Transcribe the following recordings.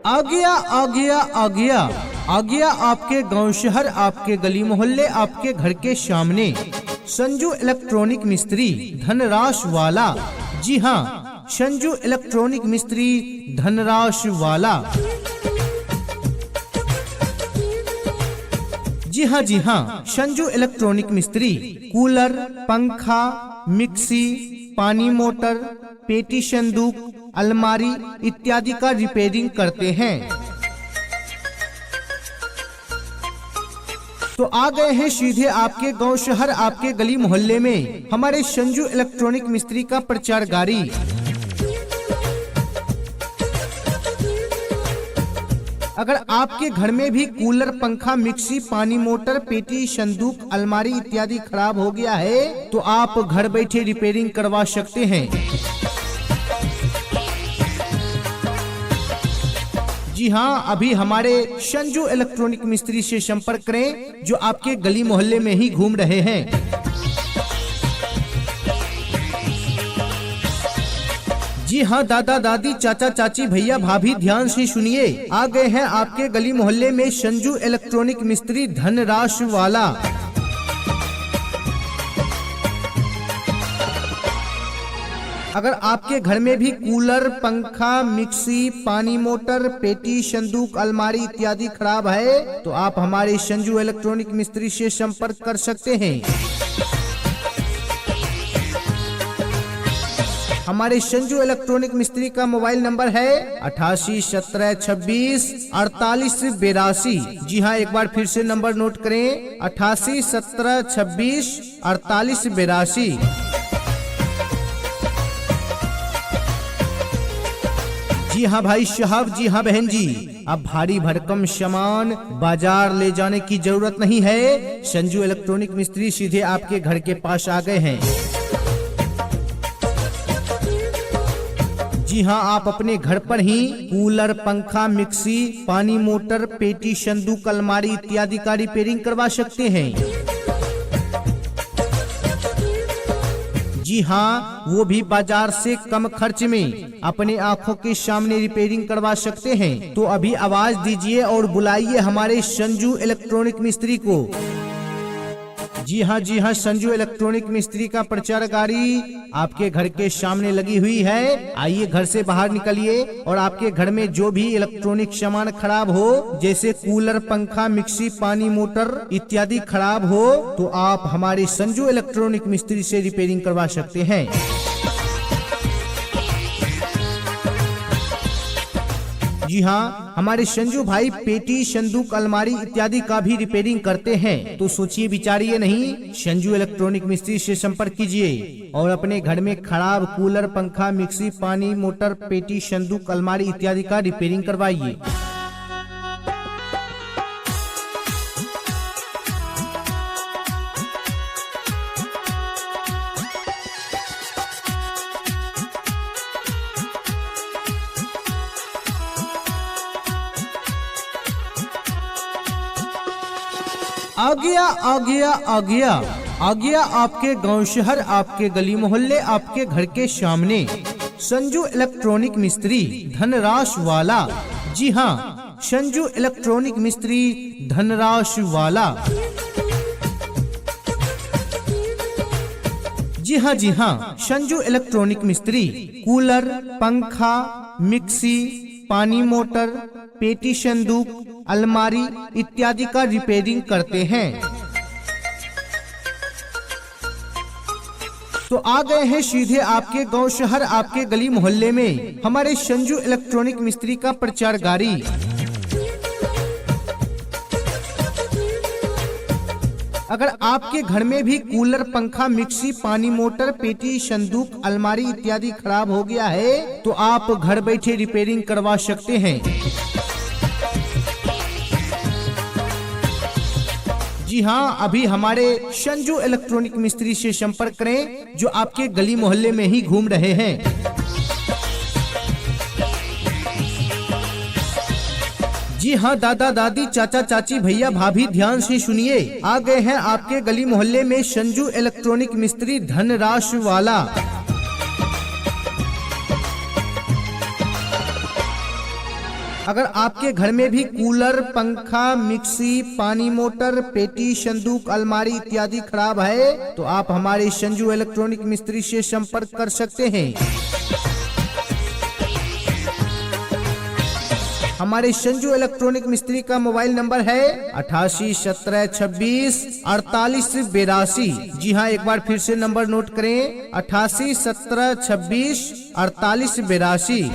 आ गया आ गया आ गया आ गया आपके गांव शहर, आपके गली मोहल्ले, आपके घर के सामने संजू इलेक्ट्रॉनिक मिस्त्री धनराश वाला। जी हाँ, संजू इलेक्ट्रॉनिक मिस्त्री धनराश वाला। जी हाँ, संजू इलेक्ट्रॉनिक मिस्त्री कूलर, पंखा, मिक्सी, पानी मोटर, पेटी संदूक, अलमारी इत्यादि का रिपेयरिंग करते हैं। तो आ गए हैं सीधे आपके गांव शहर, आपके गली मोहल्ले में हमारे संजू इलेक्ट्रॉनिक मिस्त्री का प्रचार गाड़ी। अगर आपके घर में भी कूलर, पंखा, मिक्सी, पानी मोटर, पेटी संदूक, अलमारी इत्यादि खराब हो गया है तो आप घर बैठे रिपेयरिंग करवा सकते हैं। जी हाँ, अभी हमारे संजू इलेक्ट्रॉनिक मिस्त्री से संपर्क करें जो आपके गली मोहल्ले में ही घूम रहे हैं। जी हाँ, दादा दादी, चाचा चाची, भैया भाभी, ध्यान से सुनिए। आ गए हैं आपके गली मोहल्ले में संजू इलेक्ट्रॉनिक मिस्त्री धनराश वाला। अगर आपके घर में भी कूलर, पंखा, मिक्सी, पानी मोटर, पेटी संदूक, अलमारी इत्यादि खराब है तो आप हमारे संजू इलेक्ट्रॉनिक मिस्त्री से संपर्क कर सकते हैं। हमारे संजू इलेक्ट्रॉनिक मिस्त्री का मोबाइल नंबर है 88 17 26 48 82। जी हाँ, एक बार फिर से नंबर नोट करें 88 17 26 48 82। जी हाँ भाई साहब, जी हाँ बहन जी, अब भारी भरकम सामान बाजार ले जाने की जरूरत नहीं है। संजू इलेक्ट्रॉनिक मिस्त्री सीधे आपके घर के पास आ गए हैं। जी हाँ, आप अपने घर पर ही कूलर, पंखा, मिक्सी, पानी मोटर, पेटी संदूक, अलमारी इत्यादि का रिपेयरिंग करवा सकते हैं। जी हाँ, वो भी बाजार से कम खर्च में अपने आंखों के सामने रिपेयरिंग करवा सकते हैं। तो अभी आवाज दीजिए और बुलाइए हमारे संजू इलेक्ट्रॉनिक मिस्त्री को। जी हाँ, संजू इलेक्ट्रॉनिक मिस्त्री का प्रचार गाड़ी आपके घर के सामने लगी हुई है। आइए घर से बाहर निकलिए और आपके घर में जो भी इलेक्ट्रॉनिक सामान खराब हो, जैसे कूलर, पंखा, मिक्सी, पानी मोटर इत्यादि खराब हो तो आप हमारे संजू इलेक्ट्रॉनिक मिस्त्री से रिपेयरिंग करवा सकते हैं। जी हाँ, हमारे संजू भाई पेटी संदूक, अलमारी इत्यादि का भी रिपेयरिंग करते हैं। तो सोचिए विचारिए नहीं, संजू इलेक्ट्रॉनिक मिस्त्री से संपर्क कीजिए और अपने घर में खराब कूलर, पंखा, मिक्सी, पानी मोटर, पेटी संदूक, अलमारी इत्यादि का रिपेयरिंग करवाइए। आ गया आ गया आ गया आ गया आपके गांव शहर, आपके गली मोहल्ले, आपके घर के सामने संजू इलेक्ट्रॉनिक मिस्त्री धनराश वाला। जी हाँ, संजू इलेक्ट्रॉनिक मिस्त्री धनराश वाला। जी हाँ, संजू इलेक्ट्रॉनिक मिस्त्री कूलर, पंखा, मिक्सी, पानी मोटर, पेटी संदूक, अलमारी इत्यादि का रिपेयरिंग करते हैं। तो आ गए हैं सीधे आपके गांव शहर, आपके गली मोहल्ले में हमारे संजू इलेक्ट्रॉनिक मिस्त्री का प्रचार गाड़ी। अगर आपके घर में भी कूलर, पंखा, मिक्सी, पानी मोटर, पेटी संदूक, अलमारी इत्यादि खराब हो गया है तो आप घर बैठे रिपेयरिंग करवा सकते हैं। जी हाँ, अभी हमारे संजू इलेक्ट्रॉनिक मिस्त्री से संपर्क करें जो आपके गली मोहल्ले में ही घूम रहे हैं। जी हाँ, दादा दादी, चाचा चाची, भैया भाभी, ध्यान से सुनिए। आ गए हैं आपके गली मोहल्ले में संजू इलेक्ट्रॉनिक मिस्त्री धनराश वाला। अगर आपके घर में भी कूलर, पंखा, मिक्सी, पानी मोटर, पेटी, संदूक, अलमारी इत्यादि खराब है तो आप हमारे संजू इलेक्ट्रॉनिक मिस्त्री से संपर्क कर सकते हैं। हमारे संजू इलेक्ट्रॉनिक मिस्त्री का मोबाइल नंबर है 8817264882। जी हाँ, एक बार फिर से नंबर नोट करें 8817264882।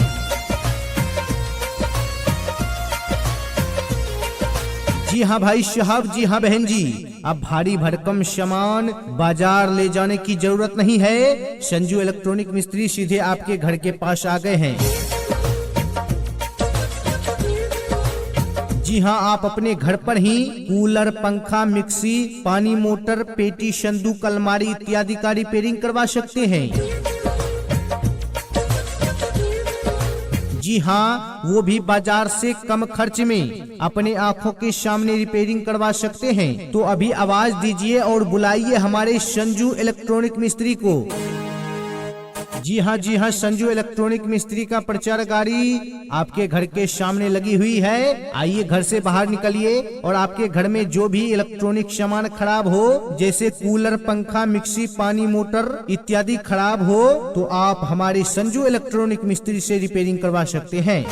जी हाँ भाई साहब, जी हाँ बहन जी, अब भारी भरकम सामान बाजार ले जाने की जरूरत नहीं है। संजू इलेक्ट्रॉनिक मिस्त्री सीधे आपके घर के पास आ गए हैं। जी हाँ, आप अपने घर पर ही कूलर, पंखा, मिक्सी, पानी मोटर, पेटी, संदूक, अलमारी इत्यादि का रिपेयरिंग करवा सकते हैं। जी हाँ, वो भी बाजार से कम खर्च में अपने आंखों के सामने रिपेयरिंग करवा सकते हैं। तो अभी आवाज दीजिए और बुलाइए हमारे संजू इलेक्ट्रॉनिक मिस्त्री को। जी हाँ, संजू इलेक्ट्रॉनिक मिस्त्री का प्रचार गाड़ी आपके घर के सामने लगी हुई है। आइए घर से बाहर निकलिए और आपके घर में जो भी इलेक्ट्रॉनिक सामान खराब हो, जैसे कूलर, पंखा, मिक्सी, पानी मोटर इत्यादि खराब हो, तो आप हमारे संजू इलेक्ट्रॉनिक मिस्त्री से रिपेयरिंग करवा सकते हैं।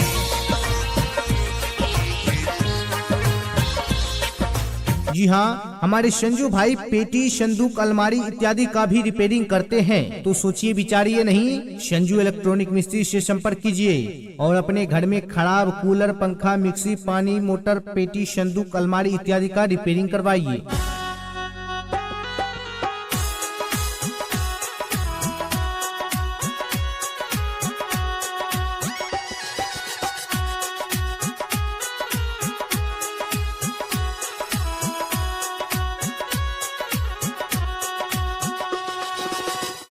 जी हाँ, हमारे संजू भाई पेटी, संदूक, अलमारी इत्यादि का भी रिपेयरिंग करते हैं। तो सोचिए विचारिए नहीं, संजू इलेक्ट्रॉनिक मिस्त्री से संपर्क कीजिए और अपने घर में खराब कूलर, पंखा, मिक्सी, पानी मोटर, पेटी, संदूक, अलमारी इत्यादि का रिपेयरिंग करवाइए।